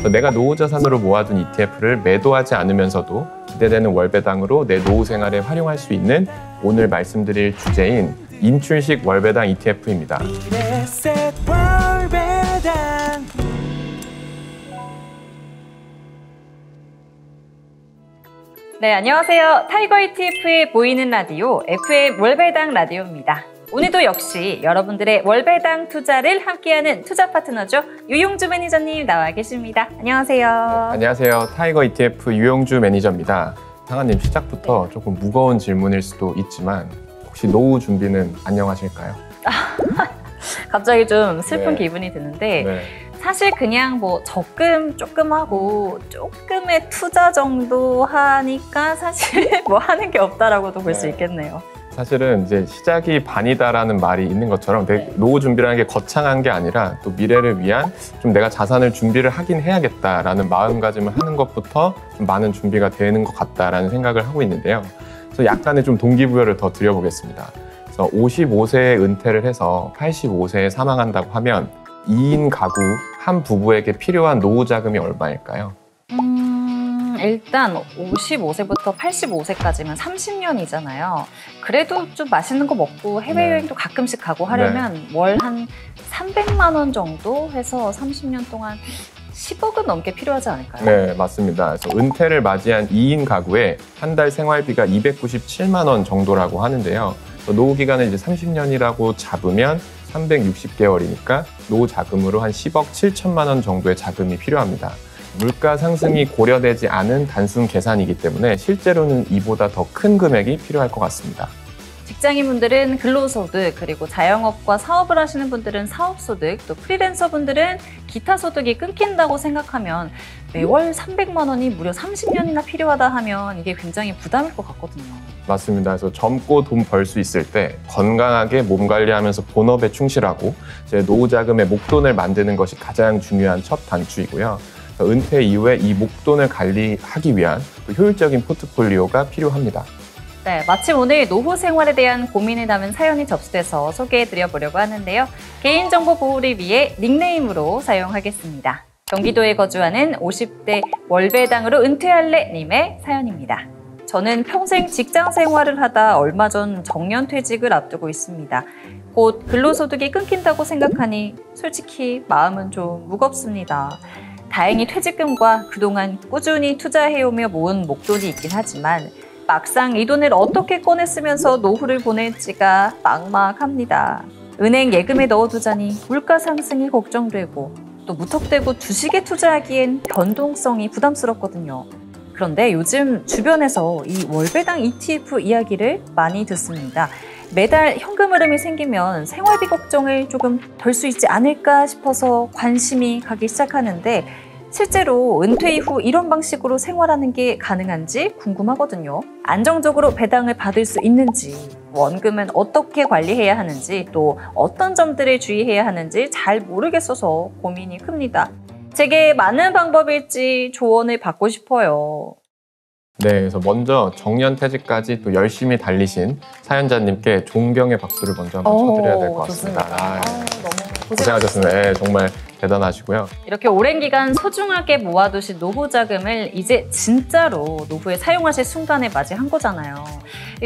내가 노후 자산으로 모아둔 ETF를 매도하지 않으면서도 기대되는 월배당으로 내 노후 생활에 활용할 수 있는 오늘 말씀드릴 주제인 인출식 월배당 ETF입니다. 네, 안녕하세요. 타이거 ETF의 보이는 라디오 FM 월배당 라디오입니다. 오늘도 역시 여러분들의 월배당 투자를 함께하는 투자 파트너죠. 유용주 매니저님 나와 계십니다. 안녕하세요. 네, 안녕하세요. 타이거 ETF 유용주 매니저입니다. 상아님, 시작부터 조금 무거운 질문일 수도 있지만 혹시 노후 준비는 안녕하실까요? 갑자기 좀 슬픈 기분이 드는데 사실 그냥 뭐 적금 조금 하고 조금의 투자 정도 하니까 사실 뭐 하는 게 없다라고도 볼 수 있겠네요. 사실은 이제 시작이 반이다라는 말이 있는 것처럼 노후 준비라는 게 거창한 게 아니라 또 미래를 위한 좀 내가 자산을 준비를 하긴 해야겠다라는 마음가짐을 하는 것부터 좀 많은 준비가 되는 것 같다라는 생각을 하고 있는데요. 그래서 약간의 좀 동기부여를 더 드려보겠습니다. 그래서 55세에 은퇴를 해서 85세에 사망한다고 하면 2인 가구 한 부부에게 필요한 노후 자금이 얼마일까요? 일단 55세부터 85세까지면 30년이잖아요. 그래도 좀 맛있는 거 먹고 해외여행도 가끔씩 가고 하려면 월 한 300만 원 정도 해서 30년 동안 10억은 넘게 필요하지 않을까요? 네, 맞습니다. 그래서 은퇴를 맞이한 2인 가구에 한 달 생활비가 297만 원 정도라고 하는데요. 노후 기간을 이제 30년이라고 잡으면 360개월이니까 노후 자금으로 한 10억 7천만 원 정도의 자금이 필요합니다. 물가 상승이 고려되지 않은 단순 계산이기 때문에 실제로는 이보다 더 큰 금액이 필요할 것 같습니다. 직장인분들은 근로소득, 그리고 자영업과 사업을 하시는 분들은 사업소득, 또 프리랜서분들은 기타 소득이 끊긴다고 생각하면 매월 300만 원이 무려 30년이나 필요하다 하면 이게 굉장히 부담일 것 같거든요. 맞습니다. 그래서 젊고 돈 벌 수 있을 때 건강하게 몸 관리하면서 본업에 충실하고 제 노후 자금의 목돈을 만드는 것이 가장 중요한 첫 단추이고요. 은퇴 이후에 이 목돈을 관리하기 위한 효율적인 포트폴리오가 필요합니다. 네, 마침 오늘 노후 생활에 대한 고민을 담은 사연이 접수돼서 소개해드려 보려고 하는데요. 개인정보 보호를 위해 닉네임으로 사용하겠습니다. 경기도에 거주하는 50대 월배당으로 은퇴할래 님의 사연입니다. 저는 평생 직장 생활을 하다 얼마 전 정년퇴직을 앞두고 있습니다. 곧 근로소득이 끊긴다고 생각하니 솔직히 마음은 좀 무겁습니다. 다행히 퇴직금과 그동안 꾸준히 투자해오며 모은 목돈이 있긴 하지만 막상 이 돈을 어떻게 꺼냈으면서 노후를 보낼지가 막막합니다. 은행 예금에 넣어두자니 물가 상승이 걱정되고 또 무턱대고 주식에 투자하기엔 변동성이 부담스럽거든요. 그런데 요즘 주변에서 이 월배당 ETF 이야기를 많이 듣습니다. 매달 현금 흐름이 생기면 생활비 걱정을 조금 덜 수 있지 않을까 싶어서 관심이 가기 시작하는데 실제로 은퇴 이후 이런 방식으로 생활하는 게 가능한지 궁금하거든요. 안정적으로 배당을 받을 수 있는지, 원금은 어떻게 관리해야 하는지, 또 어떤 점들을 주의해야 하는지 잘 모르겠어서 고민이 큽니다. 제게 맞는 방법일지 조언을 받고 싶어요. 네, 그래서 먼저 정년퇴직까지 또 열심히 달리신 사연자님께 존경의 박수를 먼저 한번 쳐드려야 될 것 같습니다. 너무 고생하셨습니다. 네, 정말 대단하시고요. 이렇게 오랜 기간 소중하게 모아두신 노후 자금을 이제 진짜로 노후에 사용하실 순간에 맞이한 거잖아요.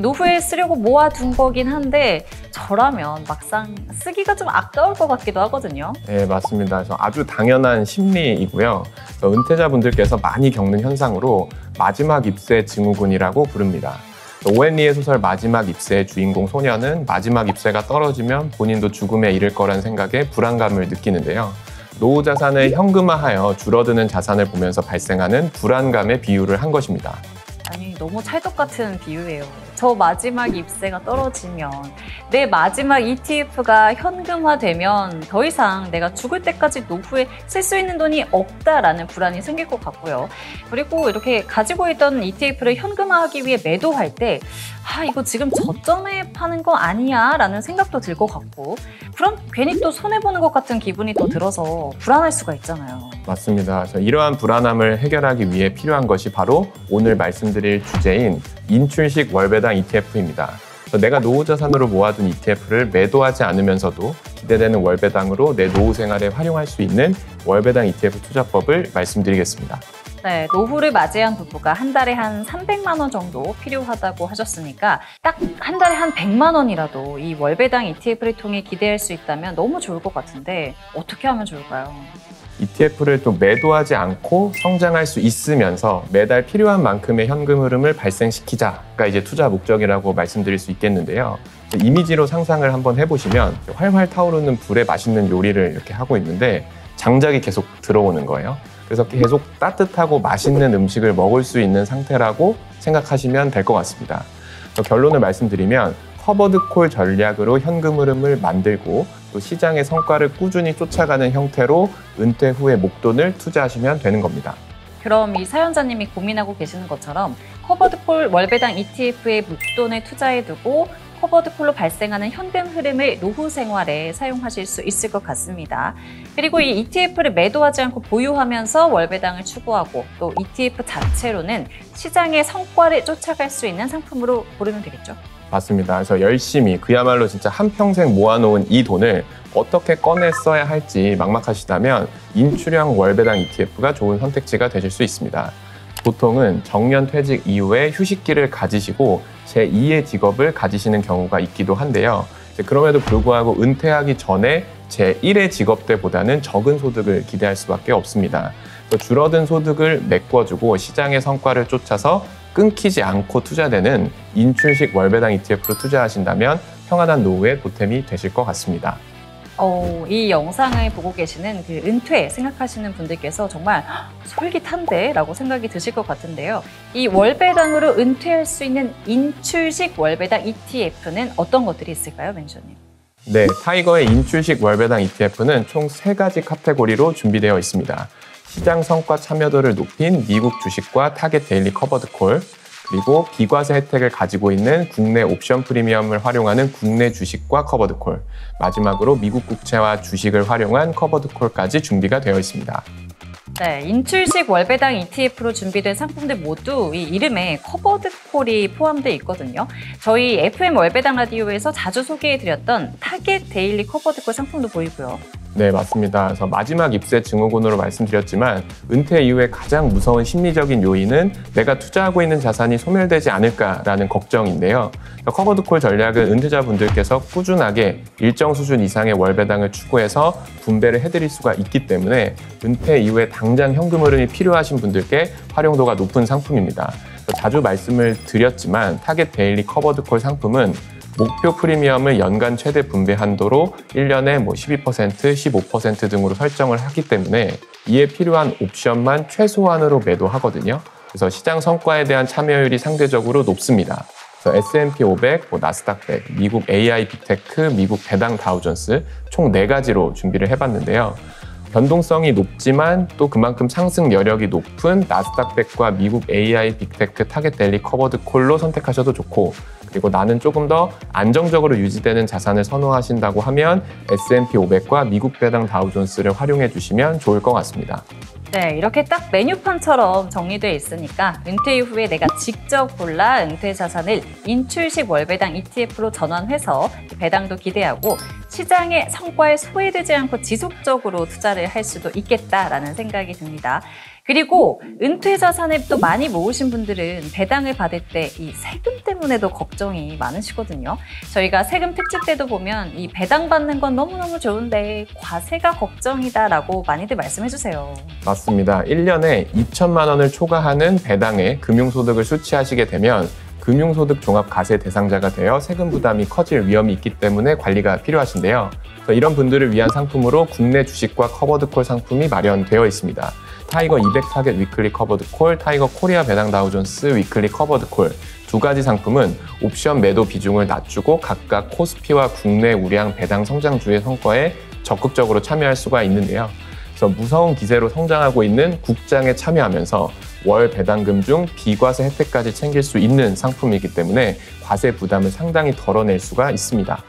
노후에 쓰려고 모아둔 거긴 한데 저라면 막상 쓰기가 좀 아까울 것 같기도 하거든요. 네, 맞습니다. 그래서 아주 당연한 심리이고요. 은퇴자분들께서 많이 겪는 현상으로 마지막 잎새 증후군이라고 부릅니다. 오웬리의 소설 마지막 잎새의 주인공 소녀는 마지막 잎새가 떨어지면 본인도 죽음에 이를 거란 생각에 불안감을 느끼는데요. 노후 자산을 현금화하여 줄어드는 자산을 보면서 발생하는 불안감에 비유를 한 것입니다. 아니, 너무 찰떡 같은 비유예요. 저 마지막 잎새가 떨어지면 내 마지막 ETF가 현금화되면 더 이상 내가 죽을 때까지 노후에 쓸 수 있는 돈이 없다라는 불안이 생길 것 같고요. 그리고 이렇게 가지고 있던 ETF를 현금화하기 위해 매도할 때 이거 지금 저점에 파는 거 아니야? 라는 생각도 들 것 같고 그럼 괜히 또 손해보는 것 같은 기분이 또 들어서 불안할 수가 있잖아요. 맞습니다. 그래서 이러한 불안함을 해결하기 위해 필요한 것이 바로 오늘 말씀드릴 주제인 인출식 월배당 ETF입니다. 내가 노후 자산으로 모아둔 ETF를 매도하지 않으면서도 기대되는 월배당으로 내 노후 생활에 활용할 수 있는 월배당 ETF 투자법을 말씀드리겠습니다. 네, 노후를 맞이한 부부가 한 달에 한 300만 원 정도 필요하다고 하셨으니까 딱 한 달에 한 100만 원이라도 이 월배당 ETF를 통해 기대할 수 있다면 너무 좋을 것 같은데 어떻게 하면 좋을까요? ETF를 또 매도하지 않고 성장할 수 있으면서 매달 필요한 만큼의 현금 흐름을 발생시키자가 이제 투자 목적이라고 말씀드릴 수 있겠는데요. 이미지로 상상을 한번 해보시면 활활 타오르는 불에 맛있는 요리를 이렇게 하고 있는데 장작이 계속 들어오는 거예요. 그래서 계속 따뜻하고 맛있는 음식을 먹을 수 있는 상태라고 생각하시면 될 것 같습니다. 결론을 말씀드리면 커버드콜 전략으로 현금 흐름을 만들고 또 시장의 성과를 꾸준히 쫓아가는 형태로 은퇴 후에 목돈을 투자하시면 되는 겁니다. 그럼 이 사연자님이 고민하고 계시는 것처럼 커버드콜 월배당 ETF에 목돈을 투자해두고 커버드콜로 발생하는 현금 흐름을 노후 생활에 사용하실 수 있을 것 같습니다. 그리고 이 ETF를 매도하지 않고 보유하면서 월배당을 추구하고 또 ETF 자체로는 시장의 성과를 쫓아갈 수 있는 상품으로 고르면 되겠죠? 맞습니다. 그래서 열심히 그야말로 진짜 한평생 모아놓은 이 돈을 어떻게 꺼내 써야 할지 막막하시다면 인출형 월배당 ETF가 좋은 선택지가 되실 수 있습니다. 보통은 정년 퇴직 이후에 휴식기를 가지시고 제2의 직업을 가지시는 경우가 있기도 한데요. 그럼에도 불구하고 은퇴하기 전에 제1의 직업 때보다는 적은 소득을 기대할 수밖에 없습니다. 줄어든 소득을 메꿔주고 시장의 성과를 쫓아서 끊기지 않고 투자되는 인출식 월배당 ETF로 투자하신다면 평안한 노후의 보탬이 되실 것 같습니다. 이 영상을 보고 계시는 그 은퇴 생각하시는 분들께서 정말 솔깃한데? 라고 생각이 드실 것 같은데요. 이 월배당으로 은퇴할 수 있는 인출식 월배당 ETF는 어떤 것들이 있을까요, 매니저님? 네, 타이거의 인출식 월배당 ETF는 총 3가지 카테고리로 준비되어 있습니다. 시장 성과 참여도를 높인 미국 주식과 타겟 데일리 커버드 콜, 그리고 비과세 혜택을 가지고 있는 국내 옵션 프리미엄을 활용하는 국내 주식과 커버드 콜, 마지막으로 미국 국채와 주식을 활용한 커버드 콜까지 준비가 되어 있습니다. 네, 인출식 월배당 ETF로 준비된 상품들 모두 이 이름에 커버드 콜이 포함되어 있거든요. 저희 FM 월배당 라디오에서 자주 소개해드렸던 타겟 데일리 커버드 콜 상품도 보이고요. 네, 맞습니다. 그래서 마지막 입세 증후군으로 말씀드렸지만 은퇴 이후에 가장 무서운 심리적인 요인은 내가 투자하고 있는 자산이 소멸되지 않을까라는 걱정인데요. 커버드콜 전략은 은퇴자분들께서 꾸준하게 일정 수준 이상의 월배당을 추구해서 분배를 해드릴 수가 있기 때문에 은퇴 이후에 당장 현금 흐름이 필요하신 분들께 활용도가 높은 상품입니다. 자주 말씀을 드렸지만 타겟 데일리 커버드콜 상품은 목표 프리미엄을 연간 최대 분배 한도로 1년에 12%, 15% 등으로 설정을 하기 때문에 이에 필요한 옵션만 최소한으로 매도하거든요. 그래서 시장 성과에 대한 참여율이 상대적으로 높습니다. 그래서 S&P 500, 나스닥 100, 미국 AI 빅테크, 미국 배당 다우존스 총 4가지로 준비를 해봤는데요. 변동성이 높지만 또 그만큼 상승 여력이 높은 나스닥 100과 미국 AI 빅테크 타겟 데일리 커버드 콜로 선택하셔도 좋고, 그리고 나는 조금 더 안정적으로 유지되는 자산을 선호하신다고 하면 S&P 500과 미국 배당 다우존스를 활용해 주시면 좋을 것 같습니다. 네, 이렇게 딱 메뉴판처럼 정리되어 있으니까 은퇴 이후에 내가 직접 골라 은퇴 자산을 인출식 월배당 ETF로 전환해서 배당도 기대하고 시장의 성과에 소외되지 않고 지속적으로 투자를 할 수도 있겠다라는 생각이 듭니다. 그리고 은퇴 자산을 또 많이 모으신 분들은 배당을 받을 때 이 세금 때문에도 걱정이 많으시거든요. 저희가 세금 특집 때도 보면 이 배당 받는 건 너무너무 좋은데 과세가 걱정이다라고 많이들 말씀해 주세요. 맞습니다. 1년에 2천만 원을 초과하는 배당에 금융소득을 수취하시게 되면 금융소득 종합과세 대상자가 되어 세금 부담이 커질 위험이 있기 때문에 관리가 필요하신데요. 이런 분들을 위한 상품으로 국내 주식과 커버드콜 상품이 마련되어 있습니다. 타이거 200 타겟 위클리 커버드콜, 타이거 코리아 배당 다우존스 위클리 커버드콜 2가지 상품은 옵션 매도 비중을 낮추고 각각 코스피와 국내 우량 배당 성장주의 성과에 적극적으로 참여할 수가 있는데요. 그래서 무서운 기세로 성장하고 있는 국장에 참여하면서 월 배당금 중 비과세 혜택까지 챙길 수 있는 상품이기 때문에 과세 부담을 상당히 덜어낼 수가 있습니다.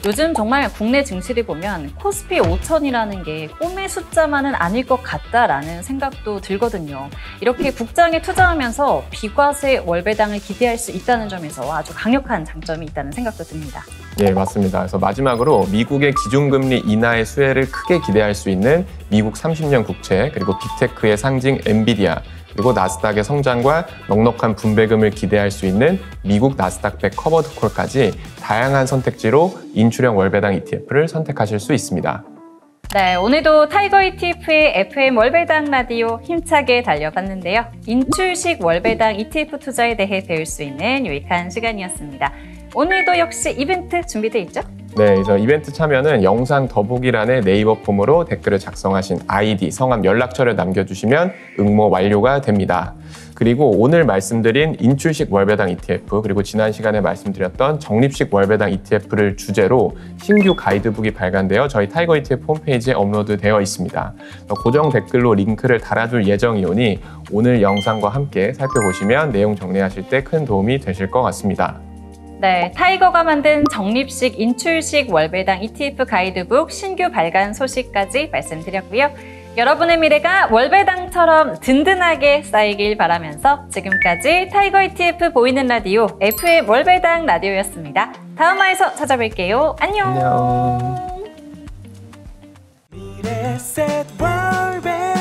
요즘 정말 국내 증시를 보면 코스피 5천이라는 게 꿈의 숫자만은 아닐 것 같다라는 생각도 들거든요. 이렇게 국장에 투자하면서 비과세 월배당을 기대할 수 있다는 점에서 아주 강력한 장점이 있다는 생각도 듭니다. 예, 맞습니다. 그래서 마지막으로 미국의 기준금리 인하의 수혜를 크게 기대할 수 있는 미국 30년 국채, 그리고 빅테크의 상징 엔비디아, 그리고 나스닥의 성장과 넉넉한 분배금을 기대할 수 있는 미국 나스닥 100 커버드 콜까지 다양한 선택지로 인출형 월배당 ETF를 선택하실 수 있습니다. 네, 오늘도 타이거 ETF의 FM 월배당 라디오 힘차게 달려봤는데요. 인출식 월배당 ETF 투자에 대해 배울 수 있는 유익한 시간이었습니다. 오늘도 역시 이벤트 준비돼 있죠? 네, 그래서 이벤트 참여는 영상 더보기란에 네이버 폼으로 댓글을 작성하신 아이디, 성함, 연락처를 남겨주시면 응모 완료가 됩니다. 그리고 오늘 말씀드린 인출식 월배당 ETF, 그리고 지난 시간에 말씀드렸던 적립식 월배당 ETF를 주제로 신규 가이드북이 발간되어 저희 타이거 ETF 홈페이지에 업로드되어 있습니다. 고정 댓글로 링크를 달아줄 예정이오니 오늘 영상과 함께 살펴보시면 내용 정리하실 때 큰 도움이 되실 것 같습니다. 네, 타이거가 만든 적립식 인출식 월배당 ETF 가이드북 신규 발간 소식까지 말씀드렸고요. 여러분의 미래가 월배당처럼 든든하게 쌓이길 바라면서 지금까지 타이거 ETF 보이는 라디오 FM 월배당 라디오였습니다. 다음 화에서 찾아뵐게요. 안녕. 안녕. 미래셋 월배당